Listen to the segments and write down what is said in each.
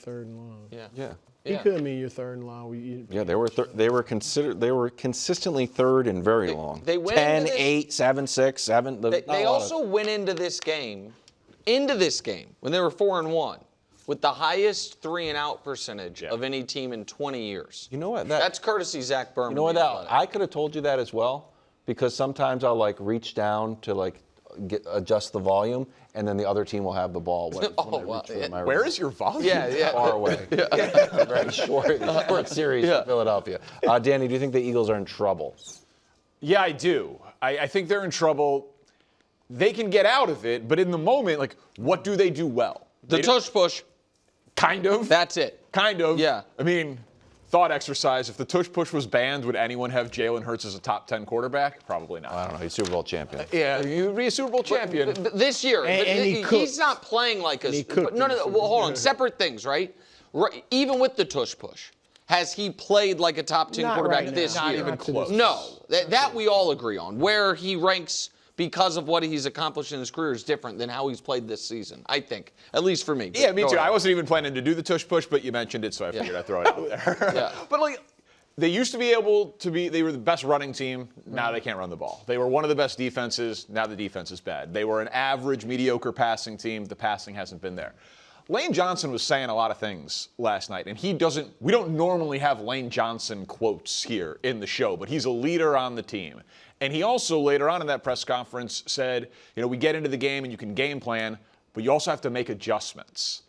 third and long. Yeah. He could mean your third and long. They were consistently third and very long. They went 10, into this, 8, 7, 6, 7. They also went into this game when they were 4-1 with the highest 3-and-out percentage of any team in 20 years. You know what? That's courtesy Zach Berman. You know what? I could have told you that as well, because sometimes I'll like reach down to like adjust the volume, and then the other team will have the ball. Where is your volume? Yeah. Far away. Very short series in Philadelphia. Danny, do you think the Eagles are in trouble? Yeah, I do. I think they're in trouble. They can get out of it, but in the moment, like, what do they do well? The tush push. Kind of. That's it. Kind of. Yeah. I mean, thought exercise. If the tush push was banned, would anyone have Jalen Hurts as a top 10 quarterback? Probably not. I don't know. He's Super Bowl champion. Yeah, you'd be a Super Bowl champion. This year, And he's not playing like a. No. Well, hold on. Separate things, right? Even with the tush push, has he played like a top 10 quarterback right this now. year? Not even close. No, that we all agree on. Where he ranks because of what he's accomplished in his career is different than how he's played this season, I think. At least for me. Yeah, me Go too. ahead. I wasn't even planning to do the tush push, but you mentioned it, so I figured I'd throw it out there. Yeah. But like, they used to be able to be, they were the best running team. Now they can't run the ball. They were one of the best defenses. Now the defense is bad. They were an average, mediocre passing team. The passing hasn't been there. Lane Johnson was saying a lot of things last night, and we don't normally have Lane Johnson quotes here in the show, but he's a leader on the team. And he also, later on in that press conference, said, we get into the game and you can game plan, but you also have to make adjustments.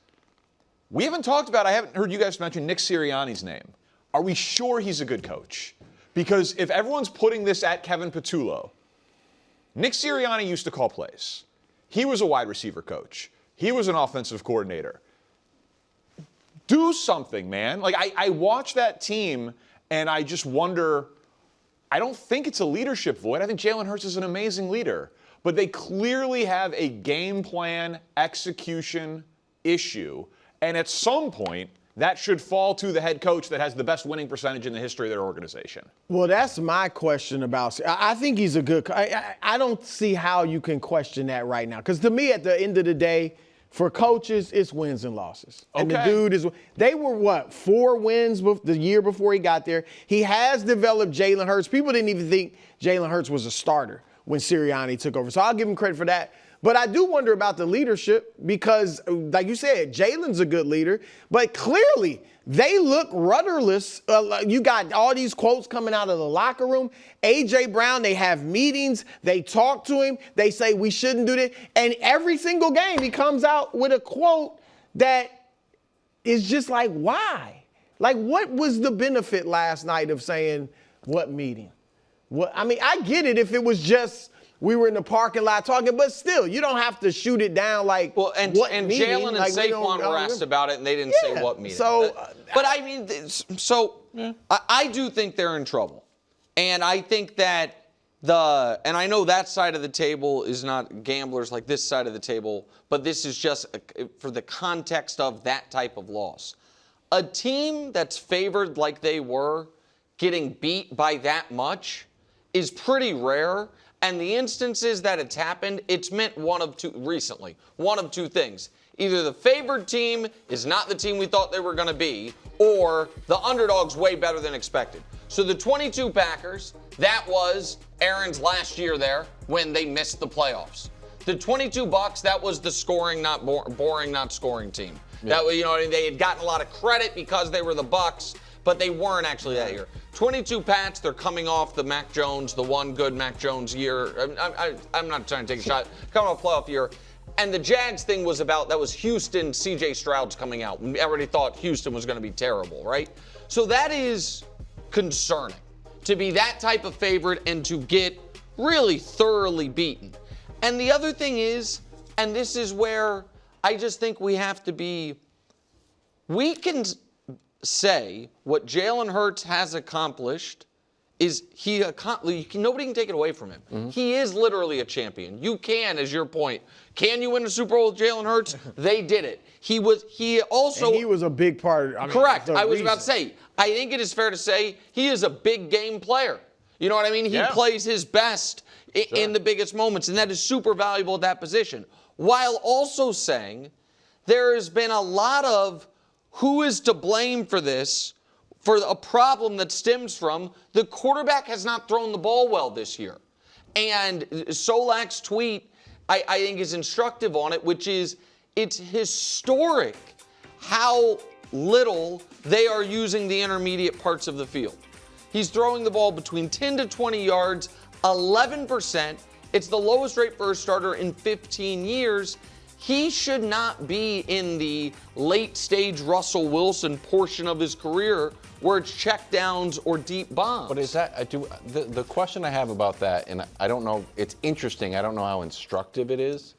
I haven't heard you guys mention Nick Sirianni's name. Are we sure he's a good coach? Because if everyone's putting this at Kevin Patullo, Nick Sirianni used to call plays. He was a wide receiver coach. He was an offensive coordinator. Do something, man. Like, I watch that team, and I just wonder, I don't think it's a leadership void. I think Jalen Hurts is an amazing leader. But they clearly have a game plan execution issue. And at some point, that should fall to the head coach that has the best winning percentage in the history of their organization. Well, that's my question about. I think he's a good. I don't see how you can question that right now. Because to me, at the end of the day, for coaches, it's wins and losses. And the dude is. They were 4 wins the year before he got there. He has developed Jalen Hurts. People didn't even think Jalen Hurts was a starter when Sirianni took over. So I'll give him credit for that. But I do wonder about the leadership because, like you said, Jalen's a good leader, but clearly they look rudderless. You got all these quotes coming out of the locker room. A.J. Brown, they have meetings. They talk to him. They say we shouldn't do this. And every single game he comes out with a quote that is just like, why? Like, what was the benefit last night of saying what meeting? I mean, I get it if it was just we were in the parking lot talking, but still, you don't have to shoot it down like Jalen and Saquon were asked about it, and they didn't say what meeting. So, but I mean, I do think they're in trouble, and I think that and I know that side of the table is not gamblers like this side of the table, but this is just for the context of that type of loss. A team that's favored like they were, getting beat by that much, is pretty rare. And the instances that it's happened, it's meant one of two things. Either the favored team is not the team we thought they were going to be, or the underdog's way better than expected. So the 22 Packers, that was Aaron's last year there when they missed the playoffs. The 22 Bucks, that was the scoring, not boring, not scoring team. Yeah. That they had gotten a lot of credit because they were the Bucks, but they weren't actually that year. 22 Pats, they're coming off the Mac Jones, the one good Mac Jones year. I'm not trying to take a shot. Coming off playoff year. And the Jags thing that was Houston, C.J. Stroud's coming out. We already thought Houston was going to be terrible, right? So that is concerning, to be that type of favorite and to get really thoroughly beaten. And the other thing is, and this is where I just think we have to be, we can say what Jalen Hurts has accomplished is nobody can take it away from him. Mm-hmm. He is literally a champion. You can, as your point, can you win a Super Bowl with Jalen Hurts? They did it. He was a big part. Correct. I was about to say, I think it is fair to say he is a big game player. You know what I mean? He plays his best in the biggest moments, and that is super valuable at that position. While also saying there has been a lot of who is to blame for this, for a problem that stems from the quarterback has not thrown the ball well this year. And Solak's tweet, I think, is instructive on it, which is it's historic how little they are using the intermediate parts of the field. He's throwing the ball between 10 to 20 yards, 11%. It's the lowest rate for a starter in 15 years. He should not be in the late stage Russell Wilson portion of his career where it's checkdowns or deep bombs. But is that the question I have about that, and I don't know, it's interesting, I don't know how instructive it is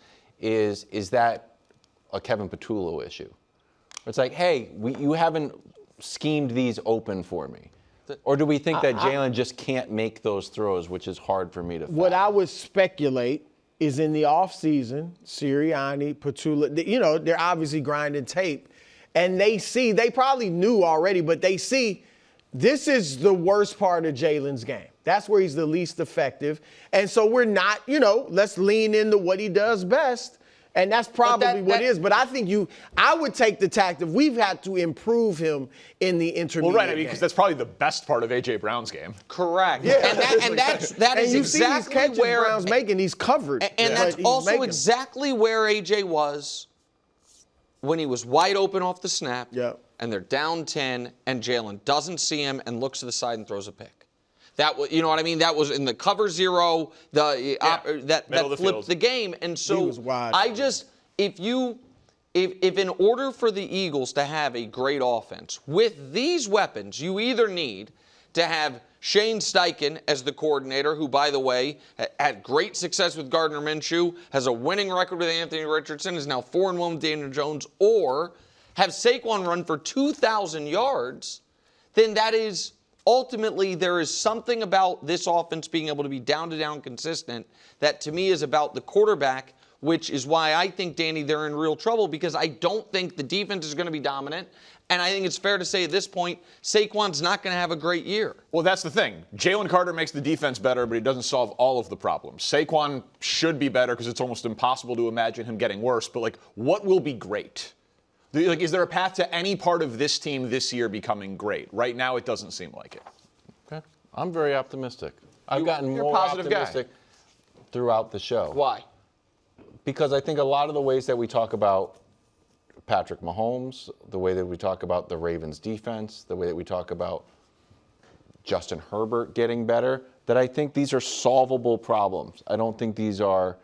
that a Kevin Petullo issue? It's like, hey, you haven't schemed these open for me. Or do we think that Jalen just can't make those throws, which is hard for me to What I would speculate is in the offseason, Sirianni, Petullo, they're obviously grinding tape. And they probably knew already, but they see this is the worst part of Jalen's game. That's where he's the least effective. And so we're not, let's lean into what he does best. And that's probably what it is. But I think I would take the tact of we've had to improve him in the intermediate Well, right, because that's probably the best part of A.J. Brown's game. Correct. Yeah. And that is you exactly see these catches where Brown's making. He's covered. And that's also exactly where A.J. was when he was wide open off the snap. Yep. And they're down 10, and Jalen doesn't see him and looks to the side and throws a pick. That was, you know what I mean? That was in the cover zero, that flipped the game. And so he was wide. if in order for the Eagles to have a great offense with these weapons, you either need to have Shane Steichen as the coordinator, who, by the way, had great success with Gardner Minshew, has a winning record with Anthony Richardson, is now 4-1 with Daniel Jones, or have Saquon run for 2,000 yards, then that is ultimately there is something about this offense being able to be down-to-down consistent that to me is about the quarterback, which is why I think, Danny, they're in real trouble, because I don't think the defense is going to be dominant. And I think it's fair to say at this point, Saquon's not going to have a great year. Well, that's the thing. Jalen Carter makes the defense better, but he doesn't solve all of the problems. Saquon should be better because it's almost impossible to imagine him getting worse. But, what will be great? Is there a path to any part of this team this year becoming great? Right now, it doesn't seem like it. Okay. I'm very optimistic. I've gotten you're a more positive optimistic throughout the show. Why? Because I think a lot of the ways that we talk about Patrick Mahomes, the way that we talk about the Ravens defense, the way that we talk about Justin Herbert getting better, that I think these are solvable problems. I don't think these are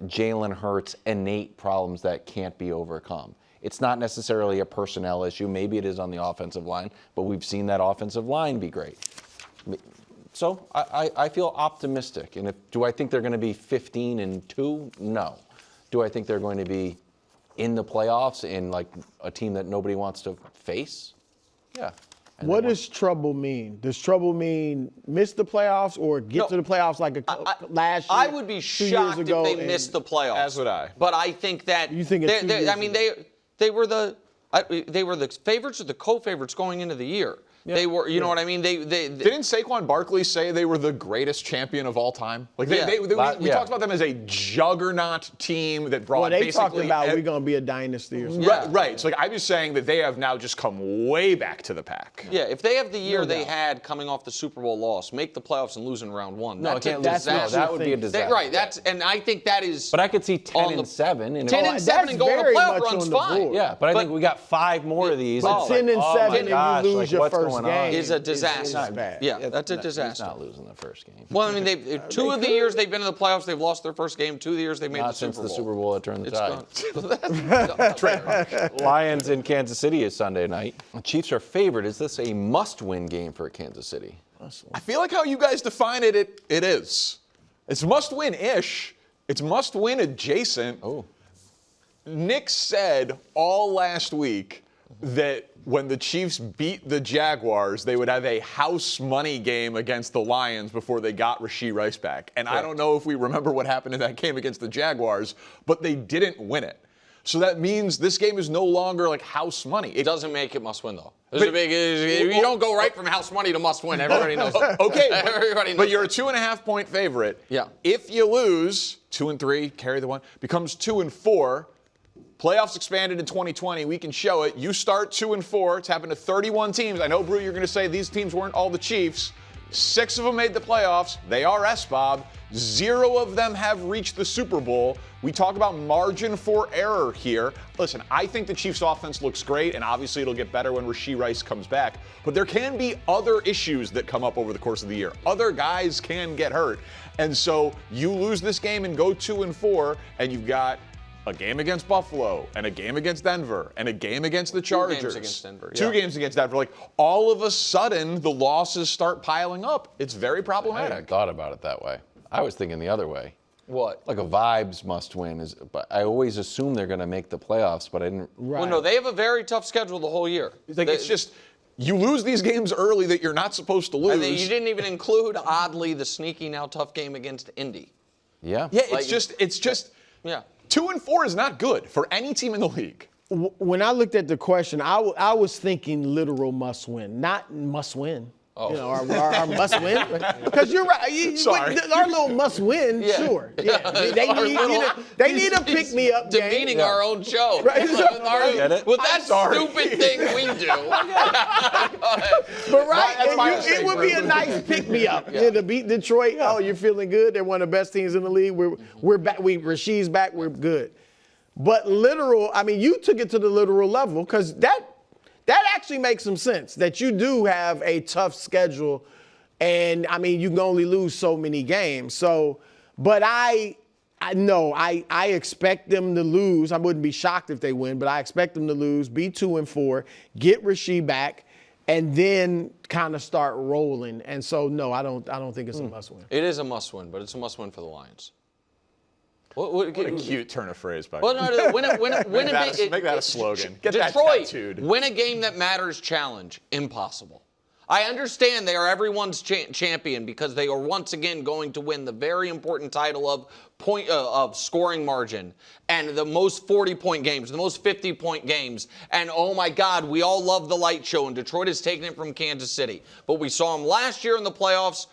Jalen Hurts innate problems that can't be overcome. It's not necessarily a personnel issue. Maybe it is on the offensive line, but we've seen that offensive line be great. So I feel optimistic. And do I think they're going to be 15-2? No. Do I think they're going to be in the playoffs in a team that nobody wants to face? Yeah. And what does trouble mean? Does trouble mean miss the playoffs or get to the playoffs last year? I would be shocked if they missed the playoffs. As would I. But I think that you think they were the favorites or the co-favorites going into the year. Yeah. They were, you know what I mean? Didn't Saquon Barkley say they were the greatest champion of all time? We talked about them as a juggernaut team that brought they talked about we're going to be a dynasty or something. Right. So I'm just saying that they have now just come way back to the pack. Yeah, if they have the year they had coming off the Super Bowl loss, make the playoffs and lose in round one. No, that would be a disaster. And I think that is. But I could see 10-7. 10-7 and going to playoff runs fine. Yeah, but I think we got 5 more of these. But 10-7 and you lose your first game is a disaster. It's bad. Yeah, that's a disaster. He's not losing the first game. Well, I mean, 2 of the years they've been in the playoffs, they've lost their first game. 2 of the years they made the Super Bowl. Not since the Super Bowl it turned the tide. Lions in Kansas City is Sunday night. The Chiefs are favored. Is this a must-win game for Kansas City? I feel like how you guys define it is. It's must-win-ish. It's must-win adjacent. Oh. Nick said all last week that when the Chiefs beat the Jaguars, they would have a house money game against the Lions before they got Rashee Rice back. And I don't know if we remember what happened in that game against the Jaguars, but they didn't win it. So that means this game is no longer house money. It doesn't make it must win, though. You don't go right from house money to must win. Everybody knows that. Okay, Everybody knows but you're a 2.5-point favorite. Yeah. If you lose, 2-3, carry the one, becomes 2-4. Playoffs expanded in 2020. We can show it. You start 2-4. It's happened to 31 teams. I know, Brew, you're going to say these teams weren't all the Chiefs. 6 of them made the playoffs. They are S-Bob. 0 of them have reached the Super Bowl. We talk about margin for error here. Listen, I think the Chiefs' offense looks great, and obviously it'll get better when Rashee Rice comes back. But there can be other issues that come up over the course of the year. Other guys can get hurt. And so you lose this game and go 2-4, and you've got a game against Buffalo, and a game against Denver, and a game against the Chargers. 2 games against Denver. Two games against Denver. Like, all of a sudden, the losses start piling up. It's very I problematic. hadn't thought about it that way. I was thinking the other way. What? Like a vibes must win is, but I always assume they're going to make the playoffs, but I didn't. Right. Well, no, they have a very tough schedule the whole year. It's just, you lose these games early that you're not supposed to lose. And you didn't even include, oddly, the sneaky now tough game against Indy. Yeah. Yeah, it's just. Yeah. 2-4 is not good for any team in the league. When I looked at the question, I was thinking literal must win, not must win. Oh. You know, our must win. Because you're right. Sorry. Our little must win, sure. Yeah. They need a pick me up game. Demeaning our own show. Right. Get it? With that stupid thing we do. But right, That's my and mistake, it would be a nice pick me up. Yeah, to beat Detroit. Oh, you're feeling good. They're one of the best teams in the league. We're back. Rasheed's back. We're good. But literal, I mean, you took it to the literal level because that actually makes some sense. That you do have a tough schedule, and I mean, you can only lose so many games. So, but I know I expect them to lose. I wouldn't be shocked if they win, but I expect them to lose, be 2-4, get Rasheed back, and then kind of start rolling. And so, no, I don't think it's a must-win. It is a must-win, but it's a must-win for the Lions. What a cute turn of phrase, by Well, no, win a Make that a slogan. Get Detroit, that tattooed. win a game that matters challenge. Impossible. I understand they are everyone's champion because they are once again going to win the very important title of scoring margin and the most 40-point games, the most 50-point games. And oh my God, we all love the light show, and Detroit has taken it from Kansas City. But we saw them last year in the playoffs.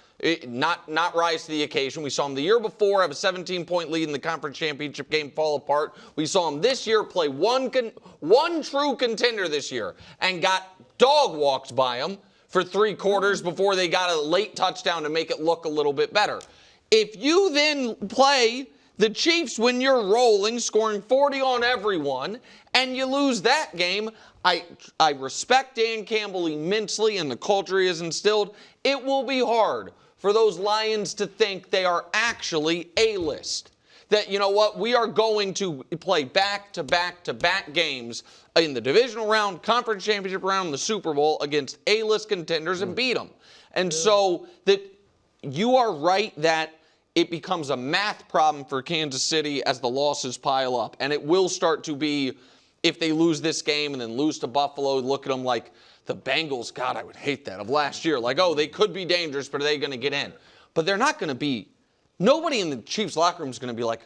Not rise to the occasion. We saw him the year before have a 17-point lead in the conference championship game fall apart. We saw him this year play one true contender this year and got dog walked by him for 3 quarters before they got a late touchdown to make it look a little bit better. If you then play the Chiefs when you're rolling, scoring 40 on everyone, and you lose that game, I respect Dan Campbell immensely and the culture he has instilled. It will be hard for those Lions to think they are actually A-list. That, you know what, we are going to play back-to-back-to-back games in the divisional round, conference championship round, the Super Bowl against A-list contenders and beat them. And so that you are right that it becomes a math problem for Kansas City as the losses pile up. And it will start to be, if they lose this game and then lose to Buffalo, look at them like the Bengals, God, I would hate that, of last year. Like, oh, they could be dangerous, but are they going to get in? But they're not going to be. Nobody in the Chiefs locker room is going to be like,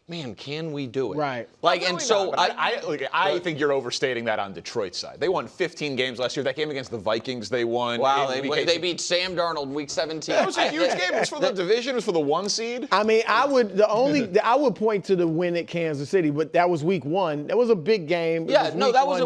man, can we do it? Right. Like, and so I think you're overstating that on Detroit's side. They won 15 games last year. That game against the Vikings, they won. Wow, they beat Sam Darnold in Week 17. That was a huge game. It was for the division. It was for the 1 seed. I mean, I would point to the win at Kansas City, but that was Week 1. That was a big game. Yeah, no, that was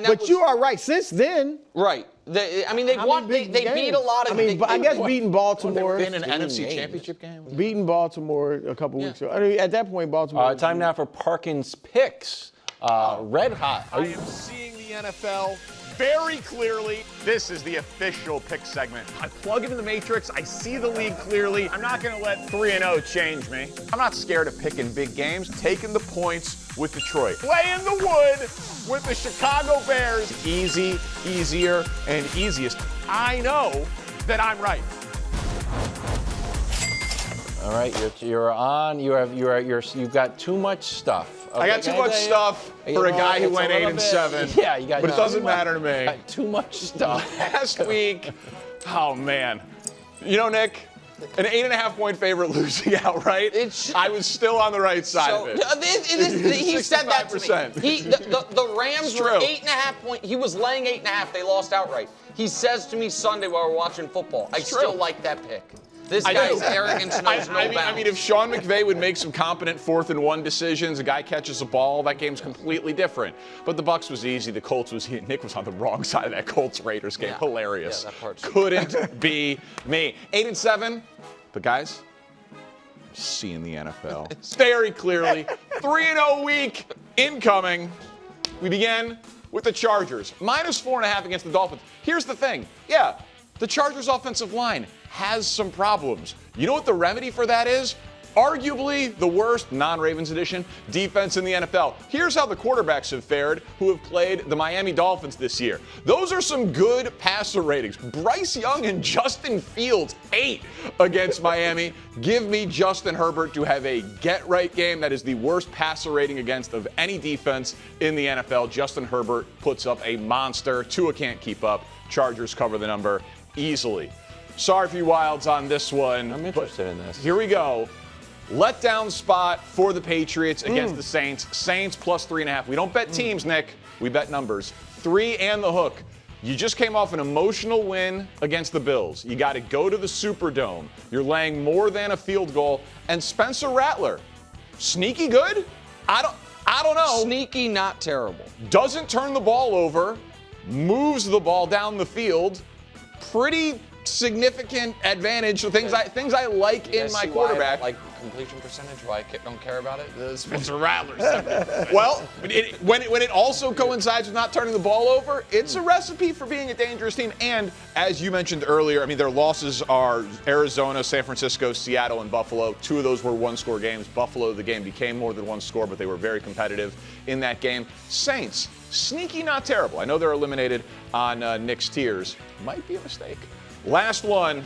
But you are right. Since then, right. They won. They beat a lot of. I mean, I guess beating Baltimore. In an NFC Championship game. Beating Baltimore a couple weeks ago. I mean, at that point, Baltimore. Time now for Parkins picks. Red hot. I am seeing the NFL very clearly. This is the official pick segment. I plug into the matrix. I see the league clearly. I'm not going to let 3-0 change me. I'm not scared of picking big games. Taking the points with Detroit. Play in the wood with the Chicago Bears. Easy, easier, and easiest. I know that I'm right. All right, you're on. You've got too much stuff. I got too much stuff for a guy who went 8-7. Yeah, you got. But it doesn't matter to me. Too much stuff. Last week, oh man, you know, Nick, an 8.5-point favorite losing outright. I was still on the right side of it. He said that to me. The Rams were 8.5 point. He was laying 8.5. They lost outright. He says to me Sunday while we're watching football, I still like that pick. This guy's arrogance knows no bounds. I mean, if Sean McVay would make some competent 4th-and-1 decisions, a guy catches a ball, that game's completely different. But the Bucs was easy. The Colts was easy. Nick was on the wrong side of that Colts-Raiders game. Yeah. Hilarious. Yeah, that part's Couldn't be me. 8-7. But guys, seeing the NFL very clearly. 3-0 week incoming. We begin with the Chargers. -4.5 against the Dolphins. Here's the thing. Yeah, the Chargers' offensive line has some problems. You know what the remedy for that is? Arguably the worst, non-Ravens edition, defense in the NFL. Here's how the quarterbacks have fared who have played the Miami Dolphins this year. Those are some good passer ratings. Bryce Young and Justin Fields, 8 against Miami. Give me Justin Herbert to have a get-right game. That is the worst passer rating against of any defense in the NFL. Justin Herbert puts up a monster. Tua can't keep up. Chargers cover the number easily. Sorry for you Wilds on this one. I'm interested in this. Here we go. Letdown spot for the Patriots against the Saints. Saints +3.5. We don't bet teams, Nick. We bet numbers. 3 and the hook. You just came off an emotional win against the Bills. You got to go to the Superdome. You're laying more than a field goal. And Spencer Rattler, sneaky good? I don't know. Sneaky, not terrible. Doesn't turn the ball over. Moves the ball down the field. Pretty significant advantage. Things I like in my quarterback. Like completion percentage, why I don't care about it? Spencer Rattler. Well, when it also coincides with not turning the ball over, it's a recipe for being a dangerous team. And as you mentioned earlier, I mean, their losses are Arizona, San Francisco, Seattle, and Buffalo. 2 of those were one-score games. Buffalo, the game became more than one score, but they were very competitive in that game. Saints, sneaky, not terrible. I know they're eliminated on Nick's tiers. Might be a mistake. Last one,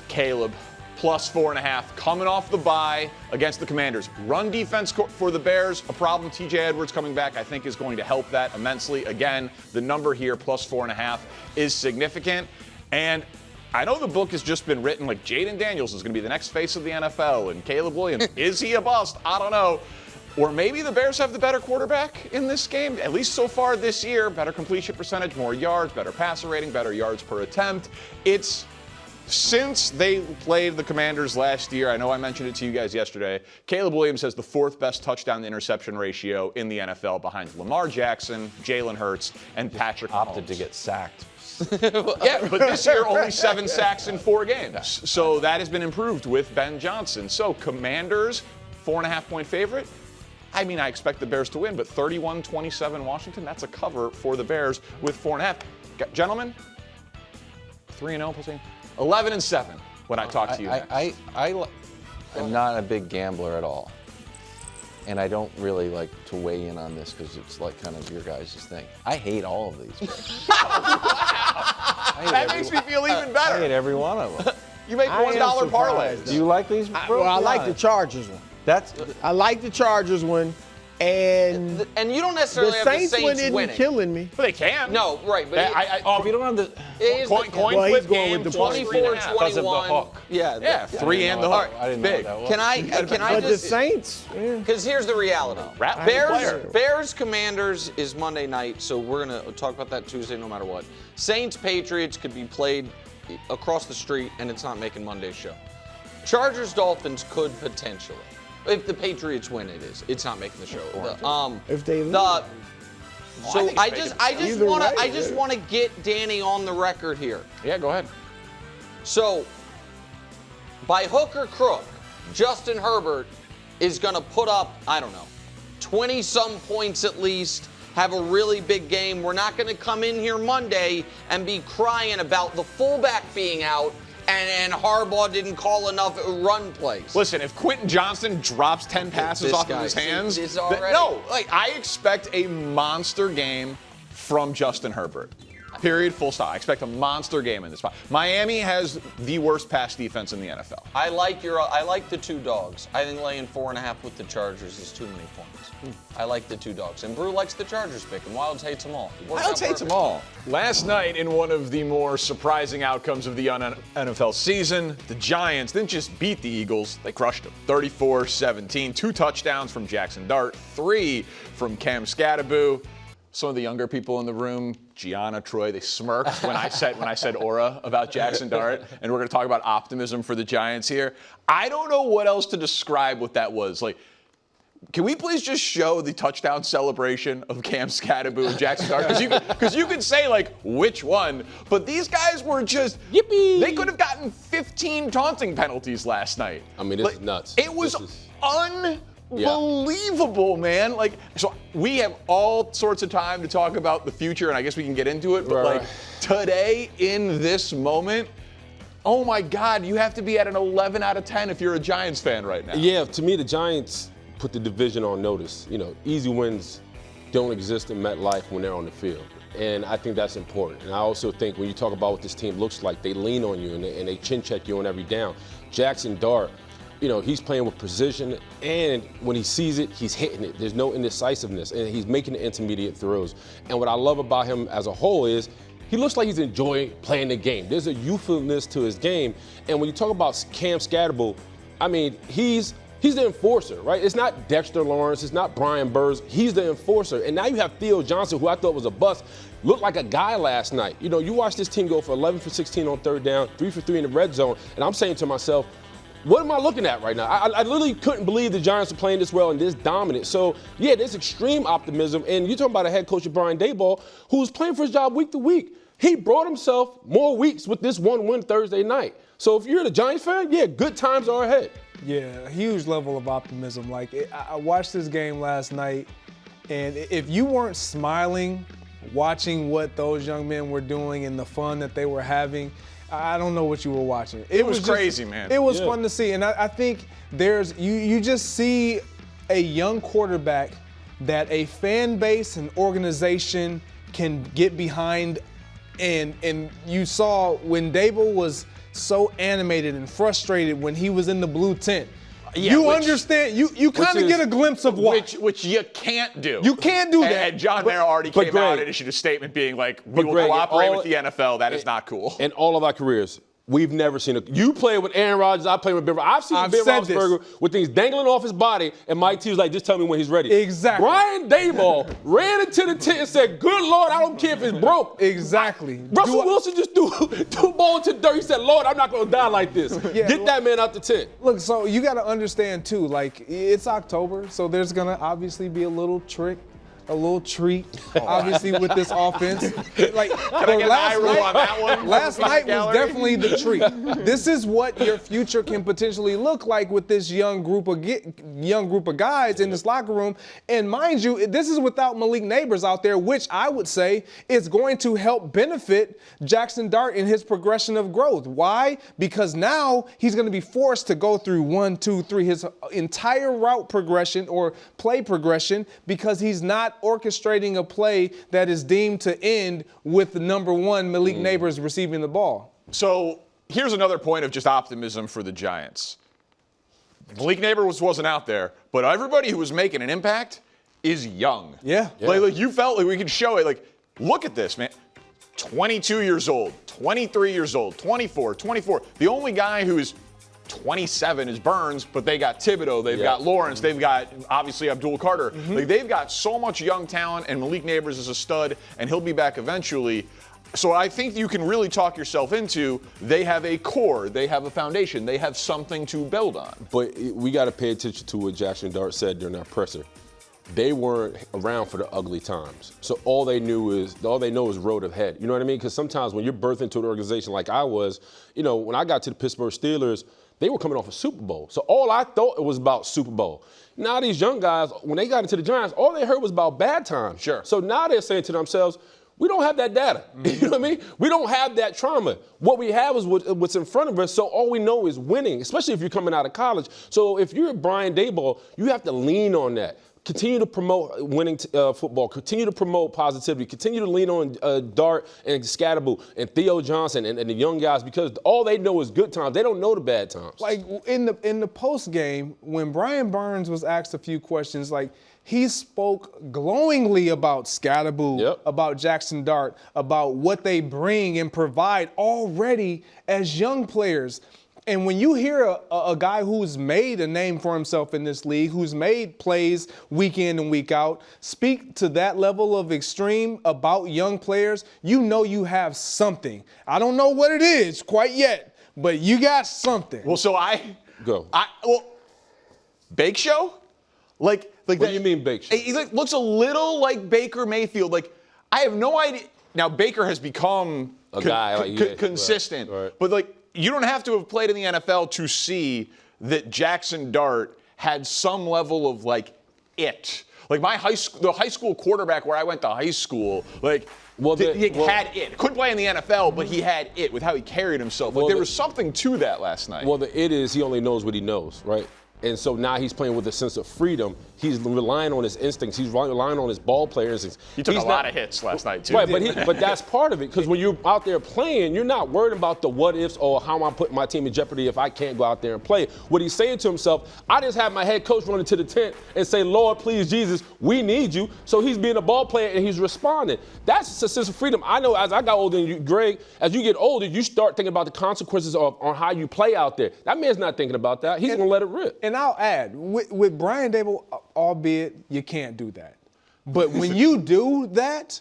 Caleb, +4.5, coming off the bye against the Commanders. Run defense for the Bears, a problem. TJ Edwards coming back, I think, is going to help that immensely. Again, the number here, +4.5, is significant. And I know the book has just been written like Jaden Daniels is going to be the next face of the NFL, and Caleb Williams, is he a bust? I don't know. Or maybe the Bears have the better quarterback in this game, at least so far this year. Better completion percentage, more yards, better passer rating, better yards per attempt. It's since they played the Commanders last year, I know I mentioned it to you guys yesterday, Caleb Williams has the 4th best touchdown-to-interception ratio in the NFL behind Lamar Jackson, Jalen Hurts, and Patrick Mahomes. Opted to get sacked. Yeah, but this year only 7 sacks in 4 games. So that has been improved with Ben Johnson. So Commanders, 4.5-point favorite. I mean, I expect the Bears to win, but 31-27 Washington, that's a cover for the Bears with 4.5. Gentlemen, 3-0 plus 11-7 when I talk to you next. I am not a big gambler at all. And I don't really like to weigh in on this because it's like kind of your guys' thing. I hate all of these. That makes me feel even better. I hate every one of them. You make $1 parlays. Do you like these? Well, I like the Chargers one. I like the Chargers one, and you don't the necessarily have the Saints one Saints isn't winning. But killing me. they can. No, right, but if you don't have the coin Well, flip he's going game, with the 24, 24-21. 21. Yeah, 3 and the hook. I didn't know Big. what that was. Can I But the just Saints, because here's the reality. Player. Bears Commanders is Monday night, so we're gonna talk about that Tuesday no matter what. Saints Patriots could be played across the street, and it's not making Monday's show. Chargers Dolphins could potentially. If the Patriots win, it is. It's not making the show. if they lose. So I just want to get Danny on the record here. Yeah, go ahead. So by hook or crook, Justin Herbert is going to put up, I don't know, 20-some points at least, have a really big game. We're not going to come in here Monday and be crying about the fullback being out and Harbaugh didn't call enough run plays. Listen, if Quentin Johnston drops 10 passes off of his hands, I expect a monster game from Justin Herbert. Period, full stop. I expect a monster game in this spot. Miami has the worst pass defense in the NFL. I like the 2 dogs. I think laying 4.5 with the Chargers is too many points. I like the 2 dogs. And Brew likes the Chargers pick, and Wilds hates them all. Wilds hates them all. Last night, in one of the more surprising outcomes of the NFL season, the Giants didn't just beat the Eagles, they crushed them. 34-17, 2 touchdowns from Jackson Dart, 3 from Cam Scatteraboo. some of the younger people in the room, Gianna, Troy, they smirked when I said aura about Jackson Dart, and we're going to talk about optimism for the Giants here. I don't know what else to describe what that was. Like, can we please just show the touchdown celebration of Cam Scatterbo and Jackson Dart? Because you could say, like, which one, but these guys were just, yippee! They could have gotten 15 taunting penalties last night. I mean, this is nuts. It was unbelievable, man. Like, so we have all sorts of time to talk about the future, and I guess we can get into it, but like today, in this moment, oh my God, you have to be at an 11 out of 10 if you're a Giants fan right now. Yeah, to me, the Giants put the division on notice. You know, easy wins don't exist in MetLife when they're on the field. And I think that's important. And I also think when you talk about what this team looks like, they lean on you and they chin check you on every down. Jackson Dart, you know, he's playing with precision, and when he sees it, he's hitting it. There's no indecisiveness, and he's making the intermediate throws. And what I love about him as a whole is he looks like he's enjoying playing the game. There's a youthfulness to his game. And when you talk about Cam Scatterbo, I mean, he's the enforcer, right? It's not Dexter Lawrence, it's not Brian Burrs. He's the enforcer. And now you have Theo Johnson, who I thought was a bust, looked like a guy last night. You know, you watch this team go for 11 for 16 on third down, 3 for 3 in the red zone, and I'm saying to myself, what am I looking at right now? I literally couldn't believe the Giants were playing this well and this dominant. So, yeah, there's extreme optimism. And you're talking about a head coach, Brian Daboll, who's playing for his job week to week. He brought himself more weeks with this one win Thursday night. So if you're the Giants fan, yeah, good times are ahead. Yeah, a huge level of optimism. Like, I watched this game last night, and if you weren't smiling watching what those young men were doing and the fun that they were having, I don't know what you were watching. It was crazy, man. It was fun to see. And I think you just see a young quarterback that a fan base and organization can get behind. And you saw when Daboll was so animated and frustrated when he was in the blue tent. Yeah, you understand? You kind of get a glimpse of why. Which you can't do. You can't do that. And John Mara already came out and issued a statement being like, we will cooperate with the NFL. That is not cool. In all of our careers, we've never seen you play with Aaron Rodgers, I play with Ben. I've seen Ben Roethlisberger with things dangling off his body, and Mike T was like, just tell me when he's ready. Exactly. Brian Daboll ran into the tent and said, good Lord, I don't care if it's broke. Exactly. Russell Wilson just threw a ball into the dirt. He said, Lord, I'm not going to die like this. Get that man out the tent. Look, so you got to understand, too, like, it's October, so there's going to obviously be a little trick, a little treat, obviously, with this offense. Like, last night was definitely the treat. This is what your future can potentially look like with this young group of guys in this locker room. And mind you, this is without Malik Neighbors out there, which I would say is going to help benefit Jackson Dart in his progression of growth. Why? Because now he's going to be forced to go through 1, 2, 3, his entire route progression or play progression, because he's not orchestrating a play that is deemed to end with the number one, Malik Neighbors, receiving the ball. So here's another point of just optimism for the Giants. Malik Neighbors wasn't out there, but everybody who was making an impact is young. Yeah. Like you felt like we could show it. Like, look at this, man. 22 years old, 23 years old, 24, 24. The only guy who's 27 is Burns, but they got Thibodeau, they've got Lawrence, they've got obviously Abdul Carter. Like, they've got so much young talent, and Malik Neighbors is a stud, and he'll be back eventually. So I think you can really talk yourself into they have a core, they have a foundation, they have something to build on. But we got to pay attention to what Jackson Dart said during that presser. They weren't around for the ugly times. So all they know is road ahead. You know what I mean? Because sometimes when you're birthed into an organization like I was, you know, when I got to the Pittsburgh Steelers, they were coming off a Super Bowl. So all I thought it was about Super Bowl. Now these young guys, when they got into the Giants, all they heard was about bad times. Sure. So now they're saying to themselves, we don't have that data. You know what I mean? We don't have that trauma. What we have is what's in front of us, so all we know is winning, especially if you're coming out of college. So if you're Brian Daboll, you have to lean on that. Continue to promote winning football. Continue to promote positivity. Continue to lean on Dart and Scatterbo and Theo Johnson and the young guys, because all they know is good times. They don't know the bad times. Like in the post game, when Brian Burns was asked a few questions, like he spoke glowingly about Scatterbo, about Jackson Dart, about what they bring and provide already as young players. And when you hear a guy who's made a name for himself in this league, who's made plays week in and week out, speak to that level of extreme about young players, you know you have something. I don't know what it is quite yet, but you got something. Well, so Bake Show? Like what do you mean Bake Show? He looks a little like Baker Mayfield. Like, I have no idea. Now, Baker has become a guy consistent. Right. But, like, you don't have to have played in the NFL to see that Jackson Dart had some level of, like, it. Like, the high school quarterback where I went to high school, like, he had it. Couldn't play in the NFL, but he had it with how he carried himself. Like, there was something to that last night. Well, the it is he only knows what he knows, right? And so now he's playing with a sense of freedom. He's relying on his instincts. He's relying on his ball player instincts. He took a lot of hits last night, too. Right, but that's part of it, because when you're out there playing, you're not worried about the what ifs or how am I putting my team in jeopardy if I can't go out there and play. What he's saying to himself, I just have my head coach run into the tent and say, Lord, please, Jesus, we need you. So he's being a ball player and he's responding. That's a sense of freedom. I know as I got older, and Greg, as you get older, you start thinking about the consequences on how you play out there. That man's not thinking about that. He's going to let it rip. And I'll add, with Brian Dable, albeit you can't do that. But when you do that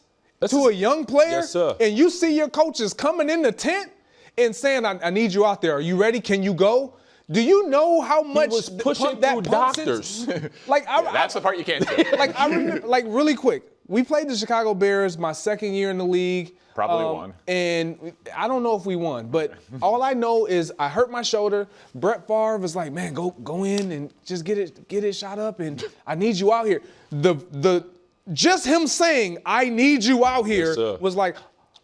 to a young player, yes, and you see your coaches coming in the tent and saying, I need you out there. Are you ready? Can you go? Do you know how much he was pushing through doctors? That's the part you can't do. I remember, really quick, we played the Chicago Bears my second year in the league. Probably won. And I don't know if we won, but all I know is I hurt my shoulder. Brett Favre was like, man, go in and just get it shot up, and I need you out here. Just him saying, I need you out here was like,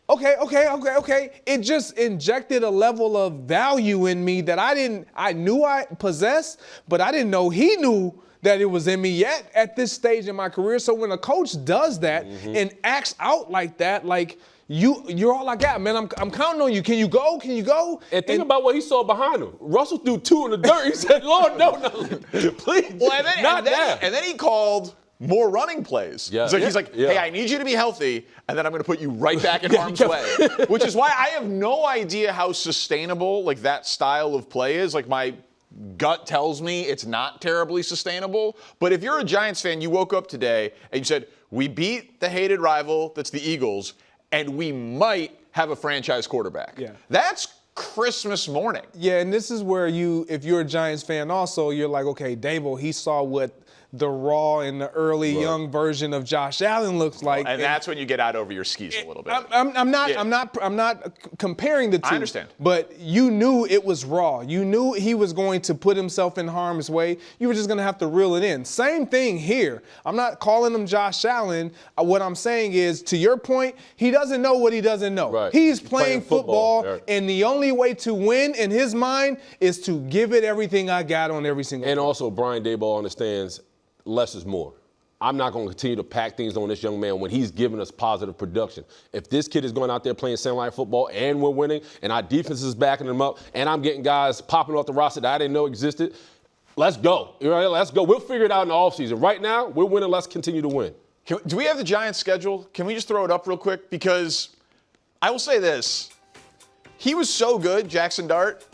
okay. It just injected a level of value in me that I knew I possessed, but I didn't know he knew that it was in me yet at this stage in my career. So when a coach does that and acts out like that, like, you're all I got, man. I'm counting on you. Can you go? And think about what he saw behind him. Russell threw 2 in the dirt. He said, Lord, no, please. Well, and then he called more running plays. Yeah. So he's like, hey, I need you to be healthy, and then I'm going to put you right back in harm's way. Which is why I have no idea how sustainable, like, that style of play is. Like, my gut tells me it's not terribly sustainable. But if you're a Giants fan, you woke up today and you said, we beat the hated rival that's the Eagles, and we might have a franchise quarterback. Yeah. That's Christmas morning. Yeah, and this is where if you're a Giants fan also, you're like, okay, Dable, he saw what the raw and the early young version of Josh Allen looks like. And that's when you get out over your skis a little bit. I'm not comparing the two. I understand. But you knew it was raw. You knew he was going to put himself in harm's way. You were just going to have to reel it in. Same thing here. I'm not calling him Josh Allen. What I'm saying is, to your point, he doesn't know what he doesn't know. Right. He's playing football, right. And the only way to win in his mind is to give it everything I got on every single And play. also, Brian Daboll understands less is more. I'm not going to continue to pack things on this young man when he's giving us positive production. If this kid is going out there playing Line football and we're winning and our defense is backing him up and I'm getting guys popping off the roster that I didn't know existed, let's go. Right? Let's go. We'll figure it out in the offseason. Right now, we're winning. Let's continue to win. Do we have the Giants' schedule? Can we just throw it up real quick? Because I will say this. He was so good, Jackson Dart.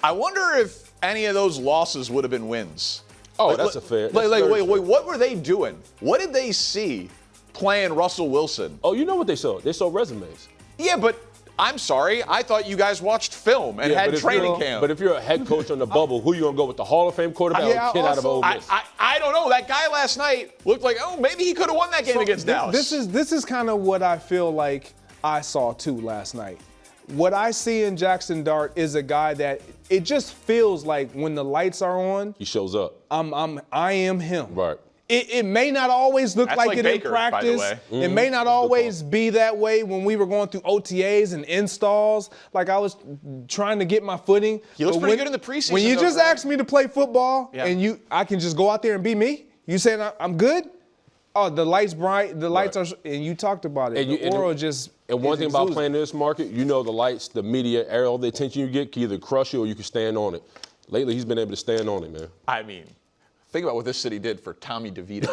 I wonder if any of those losses would have been wins. Oh, that's a fair. Wait, what were they doing? What did they see playing Russell Wilson? Oh, you know what they saw? They saw resumes. Yeah, but I'm sorry. I thought you guys watched film and had training camp. But if you're a head coach on the bubble, who you going to go with, the Hall of Fame quarterback or the kid out of Ole Miss? I don't know. That guy last night looked like, maybe he could have won that game against Dallas. This is kind of what I feel like I saw too last night. What I see in Jackson Dart is a guy that it just feels like when the lights are on, he shows up. I am him. Right. It may not always look like it Baker, in practice. by the way. It may not always be that way when we were going through OTAs and installs. Like I was trying to get my footing. He looks pretty good in the preseason. When you just asked me to play football and I can just go out there and be me. You saying I'm good? Oh, the light's bright. The lights are, and you talked about it. And one thing about playing in this market, you know the lights, the media, all the attention you get can either crush you or you can stand on it. Lately, he's been able to stand on it, man. I mean, think about what this city did for Tommy DeVito.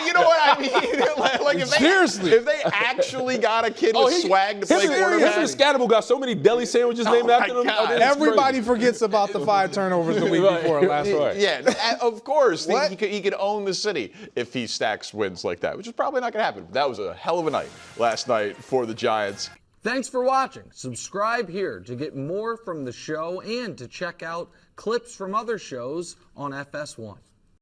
You know what I mean? like if they actually got a kid with swag to play Him quarterback. and Scatterable got so many deli sandwiches named after them. God. Everybody forgets about the 5 turnovers the week before last week. Yeah, of course. He could own the city if he stacks wins like that, which is probably not going to happen. That was a hell of a night last night for the Giants. Thanks for watching. Subscribe here to get more from the show and to check out clips from other shows on FS1.